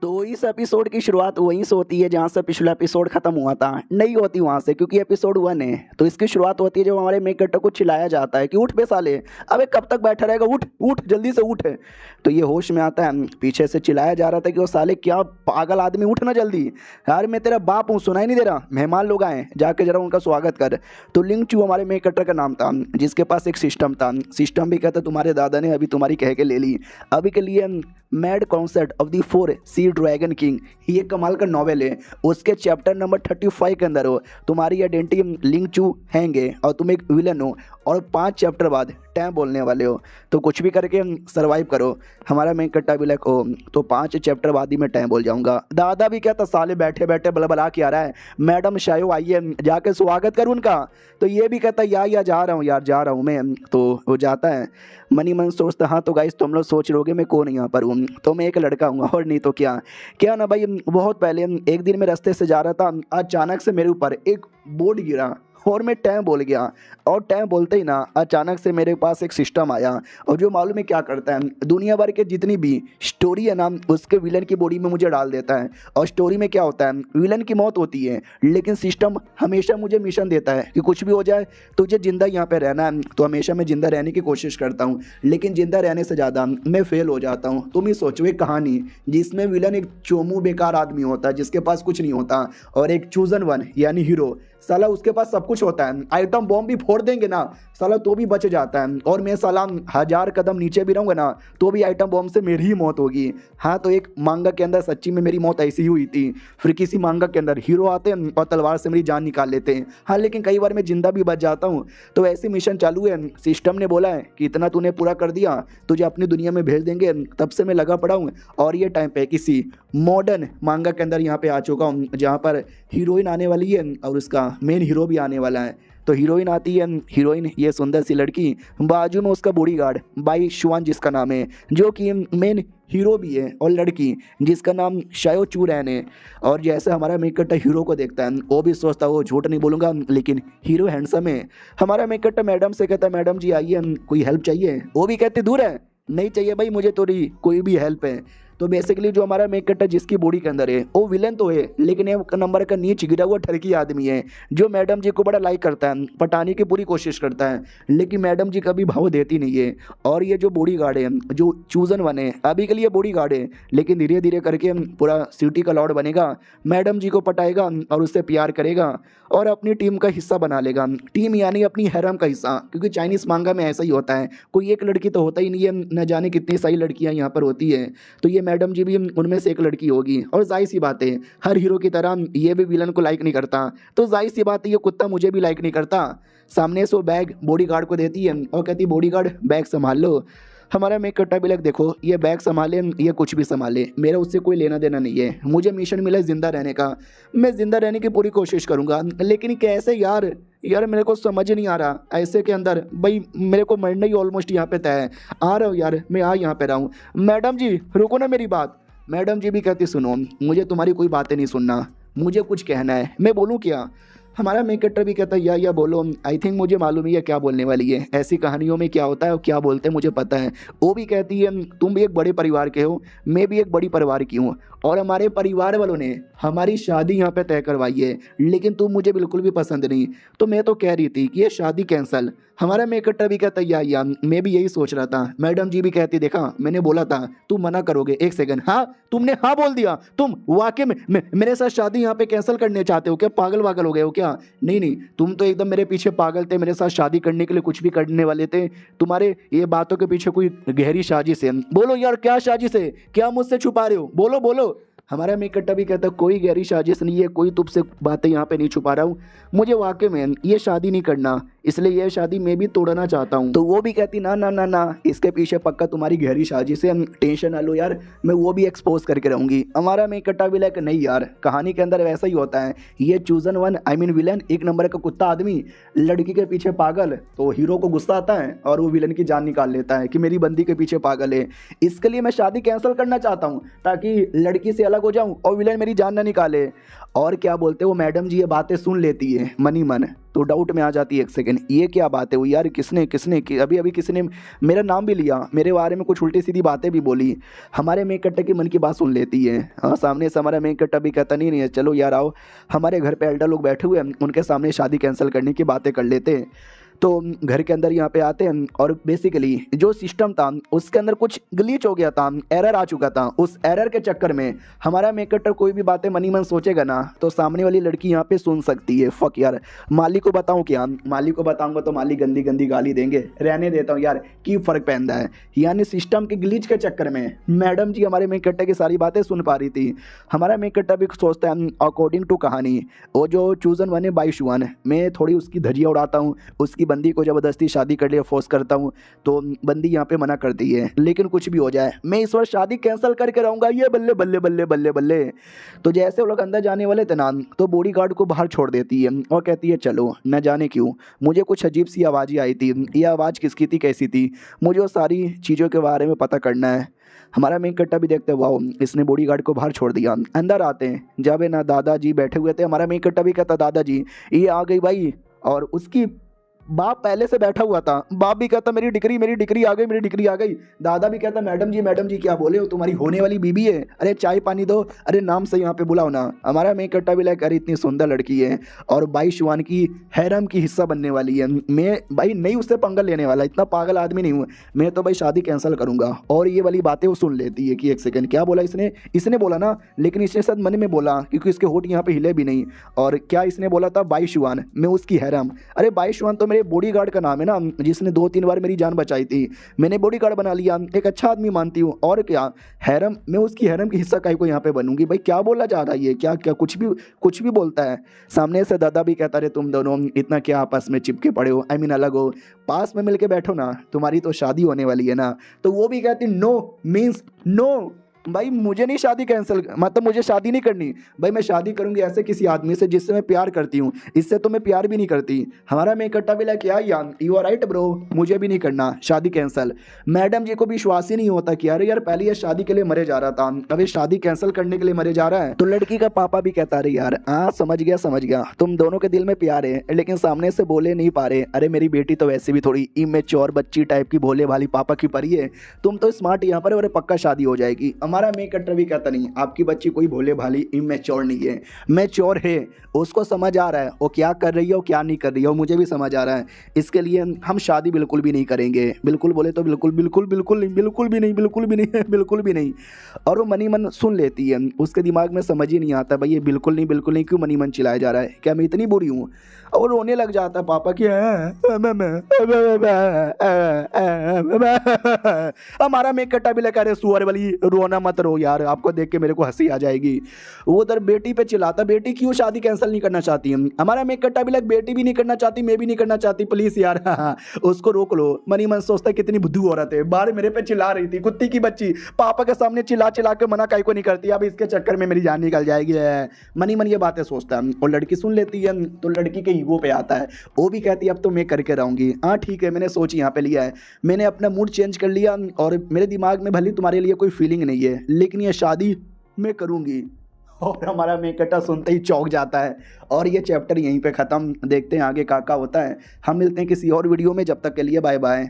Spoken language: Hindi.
तो इस एपिसोड की शुरुआत वहीं से होती है जहाँ से पिछला एपिसोड खत्म हुआ था। नहीं होती वहाँ से, क्योंकि एपिसोड 1 है। तो इसकी शुरुआत होती है जब हमारे मेन कैरेक्टर को चिल्लाया जाता है कि उठ बे साले, अबे कब तक बैठा रहेगा, उठ उठ जल्दी से उठ। तो ये होश में आता है, पीछे से चिल्लाया जा रहा था कि वो साले क्या पागल आदमी, उठ ना जल्दी, यार मैं तेरा बाप हूँ, सुनाई नहीं दे रहा, मेहमान लोग आए, जाके जरा उनका स्वागत कर। तो लिंग चू हमारे मेन कैरेक्टर का नाम था, जिसके पास एक सिस्टम था। सिस्टम भी कहता तुम्हारे दादा ने अभी तुम्हारी कह के ले ली। अभी के लिए mad concept of the 4 sea dragon king, ये कमाल का नॉवेल है। उसके चैप्टर नंबर 35 के अंदर हो तुम्हारी आइडेंटिटी लिंग चू हैंगे और तुम एक विलन हो और 5 चैप्टर बाद टैम बोलने वाले हो, तो कुछ भी करके सरवाइव करो। हमारा मेन कट्टा भी लाइक हो तो 5 चैप्टर बाद ही मैं टैम बोल जाऊंगा। दादा भी कहता साले बैठे बैठे बलबला के आ रहा है, मैडम शायो आइए जाके स्वागत कर उनका। तो ये भी कहता या जा रहा हूँ यार, जा रहा हूँ मैं। तो वो जाता है, मनी मन सोचता हाँ तो गाइस तुम लोग सोच रहोगे मैं कौन यहाँ पर हूँ, तो मैं एक लड़का हूँ और नहीं तो क्या। क्या ना भाई, बहुत पहले एक दिन मैं रास्ते से जा रहा था, अचानक से मेरे ऊपर एक बोर्ड गिरा और मैं टैम बोल गया। और टैम बोलते ही ना अचानक से मेरे पास एक सिस्टम आया, और जो मालूम है क्या करता है, दुनिया भर के जितनी भी स्टोरी है ना उसके विलन की बॉडी में मुझे डाल देता है। और स्टोरी में क्या होता है, विलन की मौत होती है लेकिन सिस्टम हमेशा मुझे मिशन देता है कि कुछ भी हो जाए तुझे जिंदा यहाँ पे रहना है। तो हमेशा मैं जिंदा रहने की कोशिश करता हूँ, लेकिन जिंदा रहने से ज़्यादा मैं फेल हो जाता हूँ। तुम ही सोचो एक कहानी जिसमें विलन एक चोमू बेकार आदमी होता है जिसके पास कुछ नहीं होता, और एक चूजन वन यानी हीरो साला उसके पास सब कुछ होता है, आइटम बॉम्ब भी फोड़ देंगे ना साला तो भी बच जाता है, और मैं साला 1000 कदम नीचे भी रहूँगा ना तो भी आइटम बॉम्ब से मेरी ही मौत होगी। हाँ तो एक मांगा के अंदर सच्ची में मेरी मौत ऐसी ही हुई थी। फिर किसी मांगा के अंदर हीरो आते हैं और तलवार से मेरी जान निकाल लेते हैं। हाँ लेकिन कई बार मैं जिंदा भी बच जाता हूँ। तो ऐसी मिशन चालू है, सिस्टम ने बोला है कि इतना तूने पूरा कर दिया तुझे अपनी दुनिया में भेज देंगे। तब से मैं लगा पड़ा हूँ और ये टाइम पे किसी मॉडर्न मांगा के अंदर यहाँ पे आ चुका हूँ जहाँ पर हीरोइन आने वाली है और उसका मेन हीरो भी आने वाला है। तो हीरोइन आती है, हीरोइन ये सुंदर सी लड़की, बाजू में उसका बॉडीगार्ड बाई शुआन जिसका नाम है, जो कि मेन हीरो भी है, और लड़की जिसका नाम शायो चू रैन है। और जैसे हमारा मेकट्टा हीरो को देखता है वो भी सोचता है, वो झूठ नहीं बोलूँगा लेकिन हीरो हैंडसम है। हमारा मेकट्टा मैडम से कहता है मैडम जी आइए कोई हेल्प चाहिए, वो भी कहते दूर है, नहीं चाहिए भाई मुझे तो कोई भी हेल्प है। तो बेसिकली जो हमारा मेक कट्टर जिसकी बॉडी के अंदर है वो विलन तो है लेकिन एक नंबर का नीच गिरा हुआ ठरकी आदमी है, जो मैडम जी को बड़ा लाइक करता है, पटाने की पूरी कोशिश करता है लेकिन मैडम जी कभी भाव देती नहीं है। और ये जो बॉडी गार्ड है, जो चूजन वन है, अभी के लिए बॉडी गार्ड है लेकिन धीरे धीरे करके पूरा सिटी का लॉर्ड बनेगा, मैडम जी को पटाएगा और उससे प्यार करेगा और अपनी टीम का हिस्सा बना लेगा। टीम यानी अपनी हैरम का हिस्सा, क्योंकि चाइनीज़ मांगा में ऐसा ही होता है, कोई एक लड़की तो होता ही नहीं है, न जाने कितनी सारी लड़कियां यहाँ पर होती है। तो ये मैडम जी भी उनमें से एक लड़की होगी। और जाहिर सी बात है हर हीरो की तरह ये भी विलन को लाइक नहीं करता, तो जाहिर सी बात है ये कुत्ता मुझे भी लाइक नहीं करता। सामने से वो बैग बॉडीगार्ड को देती है और कहती बॉडीगार्ड बैग संभाल लो। हमारा मेक कट्टा भी लग देखो ये बैग संभाले ये कुछ भी संभाले, मेरा उससे कोई लेना देना नहीं है, मुझे मिशन मिला है जिंदा रहने का, मैं जिंदा रहने की पूरी कोशिश करूंगा। लेकिन कैसे यार मेरे को समझ नहीं आ रहा, ऐसे के अंदर भाई मेरे को मरना ही ऑलमोस्ट यहाँ पे तय है। आ रहा हूँ यार, मैं यहाँ पे रहा हूँ। मैडम जी रुको ना मेरी बात। मैडम जी भी कहती सुनो मुझे तुम्हारी कोई बातें नहीं सुनना, मुझे कुछ कहना है, मैं बोलूँ क्या। हमारा मेक कट्टर भी कहता है या बोलो, आई थिंक मुझे मालूम है क्या बोलने वाली है, ऐसी कहानियों में क्या होता है और क्या बोलते हैं मुझे पता है। वो भी कहती है तुम भी एक बड़े परिवार के हो, मैं भी एक बड़ी परिवार की हूँ, और हमारे परिवार वालों ने हमारी शादी यहाँ पे तय करवाई है लेकिन तुम मुझे बिल्कुल भी पसंद नहीं, तो मैं तो कह रही थी कि ये शादी कैंसल। हमारा मेक कट्टर भी कहता है या मैं भी यही सोच रहा था। मैडम जी भी कहती देखा मैंने बोला था तुम मना करोगे, एक सेकंड, हाँ तुमने हाँ बोल दिया, तुम वाकई में मेरे साथ शादी यहाँ पे कैंसिल करने चाहते हो क्या, पागल वागल हो गए हो क्या। नहीं तुम तो एकदम मेरे पीछे पागल थे, मेरे साथ शादी करने के लिए कुछ भी करने वाले थे, तुम्हारे ये बातों के पीछे कोई गहरी साजिश है। बोलो यार क्या साजिश है, क्या मुझसे छुपा रहे हो, बोलो बोलो। हमारा मेक कट्टा भी कहता कोई गहरी साजिश नहीं है, कोई तुमसे बातें यहाँ पे नहीं छुपा रहा हूँ, मुझे वाकई में ये शादी नहीं करना, इसलिए यह शादी मैं भी तोड़ना चाहता हूँ। तो वो भी कहती ना ना ना ना इसके पीछे पक्का तुम्हारी गहरी साजिश है, टेंशन ना लो यार, मैं वो भी एक्सपोज करके रहूँगी। हमारा मेक कट्टा भी लाइक नहीं यार कहानी के अंदर वैसा ही होता है, ये chosen one I mean villain एक नंबर का कुत्ता आदमी लड़की के पीछे पागल, तो हीरो को गुस्सा आता है और वो विलन की जान निकाल लेता है कि मेरी बंदी के पीछे पागल है, इसके लिए मैं शादी कैंसिल करना चाहता हूँ ताकि लड़की से अलग हो जाऊं और विलन मेरी जान ना निकाले। और क्या बोलते वो मैडम जी ये बातें सुन लेती है मनी मन, तो डाउट में आ जाती है एक सेकंड, ये क्या बात है वो यार, किसने किसने अभी अभी किसने मेरा नाम भी लिया, मेरे बारे में कुछ उल्टी सीधी बातें भी बोली। हमारे मेक कट्टा की मन की बात सुन लेती है। हाँ, सामने से हमारा मेक कट्टा भी कहता नहीं है चलो यार आओ, हमारे घर पे एल्डर लोग बैठे हुए हैं, उनके सामने शादी कैंसिल करने की बातें कर लेते हैं। तो घर के अंदर यहाँ पे आते हैं और बेसिकली जो सिस्टम था उसके अंदर कुछ ग्लिच हो गया था, एरर आ चुका था। उस एरर के चक्कर में हमारा मेकअप कोई भी बातें मनी मन सोचेगा ना तो सामने वाली लड़की यहाँ पे सुन सकती है। फक यार, माली को बताऊँ क्या, माली को बताऊँगा तो माली गंदी गंदी गाली देंगे, रहने देता हूँ यार, की फ़र्क पहनता है। यानी सिस्टम के ग्लिच के चक्कर में मैडम जी हमारे मेकअप की सारी बातें सुन पा रही थी। हमारा मेकअप भी सोचता है अकॉर्डिंग टू कहानी वो जो चूज़न वन है बाई शुअन, मैं थोड़ी उसकी धजिया उड़ाता हूँ, उसकी बंदी को ज़बरदस्ती शादी कर लिए फोर्स करता हूँ, तो बंदी यहाँ पे मना करती है। लेकिन कुछ भी हो जाए मैं इस बार शादी कैंसिल करके रहूँगा, ये बल्ले बल्ले बल्ले बल्ले बल्ले। तो जैसे वो लोग अंदर जाने वाले थे ना तो बॉडीगार्ड को बाहर छोड़ देती है और कहती है चलो, न जाने क्यों मुझे कुछ अजीब सी आवाज़ें आई थी, ये आवाज़ किसकी थी कैसी थी, मुझे वो सारी चीज़ों के बारे में पता करना है। हमारा मेन कट्टा भी देखते वाओ इसने बॉडीगार्ड को बाहर छोड़ दिया। अंदर आते हैं जब ना दादाजी बैठे हुए थे, हमारा मेन कट्टा भी कहता दादाजी ये आ गई भाई, और उसकी बाप पहले से बैठा हुआ था। बाप भी कहता मेरी डिग्री आ गई, मेरी डिग्री आ गई। दादा भी कहता मैडम जी क्या बोले हो, तुम्हारी होने वाली बीबी है, अरे चाय पानी दो, अरे नाम से यहाँ पे बुलाओ ना। हमारा मेन कट्टा भी लाइक अरे इतनी सुंदर लड़की है और बाई शुआन की हैरम की हिस्सा बनने वाली है, मैं भाई नहीं उससे पंगा लेने वाला, इतना पागल आदमी नहीं हूँ मैं, तो भाई शादी कैंसिल करूँगा। और ये वाली बातें वो सुन लेती है कि एक सेकंड क्या बोला इसने बोला ना, लेकिन इसने शायद मन में बोला क्योंकि इसके होठ यहाँ पे हिले भी नहीं। और क्या इसने बोला था बाई शुआन, मैं उसकी हैरम, अरे बाई शुआन तो मेरे बॉडीगार्ड का नाम है ना, जिसने 2-3 बार मेरी जान बचाई थी, मैंने बॉडीगार्ड बना लिया, एक अच्छा आदमी मानती हूँ। और क्या हैरम, मैं उसकी हैरम की हिस्सा काहे को यहाँ पे बनूंगी। भाई क्या बोलना चाह रहा है ये, क्या क्या कुछ भी बोलता है। सामने से दादा भी कहता रहे तुम दोनों इतना क्या आपस में चिपके पड़े हो, आई मीन अलग हो, पास में मिलके बैठो ना, तुम्हारी तो शादी होने वाली है ना। तो वो भी कहती नो मीन्स नो, भाई मुझे नहीं शादी कैंसिल, मतलब मुझे शादी नहीं करनी। भाई मैं शादी करूंगी ऐसे किसी आदमी से जिससे मैं प्यार करती हूँ, इससे तो मैं प्यार भी नहीं करती। हमारा मैं इकट्ठा भी लाइक यार यू आर राइट ब्रो, मुझे भी नहीं करना शादी कैंसिल। मैडम जी को भी विश्वास ही नहीं होता कि अरे यार पहले ये शादी के लिए मरे जा रहा था, अब ये शादी कैंसिल करने के लिए मरे जा रहा है। तो लड़की का पापा भी कहता रहे यार हाँ समझ गया, तुम दोनों के दिल में प्यार है लेकिन सामने से बोले नहीं पा रहे। अरे मेरी बेटी तो वैसे भी थोड़ी इमेच्योर बच्ची टाइप की भोले भाली पापा की परी है, तुम तो स्मार्ट यहाँ पर, और पक्का शादी हो जाएगी। हमारा मेक कट्टर भी कहता नहीं आपकी बच्ची कोई भोले भाली इमेच्योर नहीं है, मैच्योर है, उसको समझ आ रहा है वो क्या कर रही है वो क्या नहीं कर रही है, मुझे भी समझ आ रहा है। इसके लिए हम शादी बिल्कुल भी नहीं करेंगे। बिल्कुल बोले तो बिल्कुल बिल्कुल बिल्कुल नहीं, बिल्कुल भी नहीं, बिल्कुल भी नहीं, बिल्कुल भी नहीं। और वो मनी मन सुन लेती है, उसके दिमाग में समझ ही नहीं आता भाई ये बिल्कुल नहीं क्यों मनी मन चिल्लाया जा रहा है, क्या मैं इतनी बुरी हूँ। और रोने लग जाता है पापा की हमारा मेक कट्टा भी लगा रहे सुअर वाली रोना मत रो यार, आपको देख के मेरे को हंसी आ जाएगी। वो उधर बेटी पे चिल्लाता बेटी क्यों शादी कैंसिल नहीं करना चाहती है। हमारा मेक कट्टा भी लग बेटी भी नहीं करना चाहती, मैं भी नहीं करना चाहती, प्लीज यार उसको रोक लो। मनी मन सोचता है कितनी बुद्धू औरत है, बाहर मेरे पे चिल्ला रही थी कुत्ती की बच्ची, पापा के सामने चिल्ला चिल्ला के मना काहे को नहीं करती, अब इसके चक्कर में मेरी जान निकल जाएगी। मनी मन ये बातें सोचता है और लड़की सुन लेती है तो लड़की के ईगो पे आता है, वो भी कहती है अब तो मैं करके रहूंगी। हाँ ठीक है मैंने सोच यहाँ पे लिया है, मैंने अपना मूड चेंज कर लिया और मेरे दिमाग में भले तुम्हारे लिए कोई फीलिंग नहीं है लेकिन ये शादी मैं करूंगी। और हमारा मेकटा सुनते ही चौंक जाता है और ये चैप्टर यहीं पे ख़त्म। देखते हैं आगे क्या होता है। हम मिलते हैं किसी और वीडियो में, जब तक के लिए बाय बाय।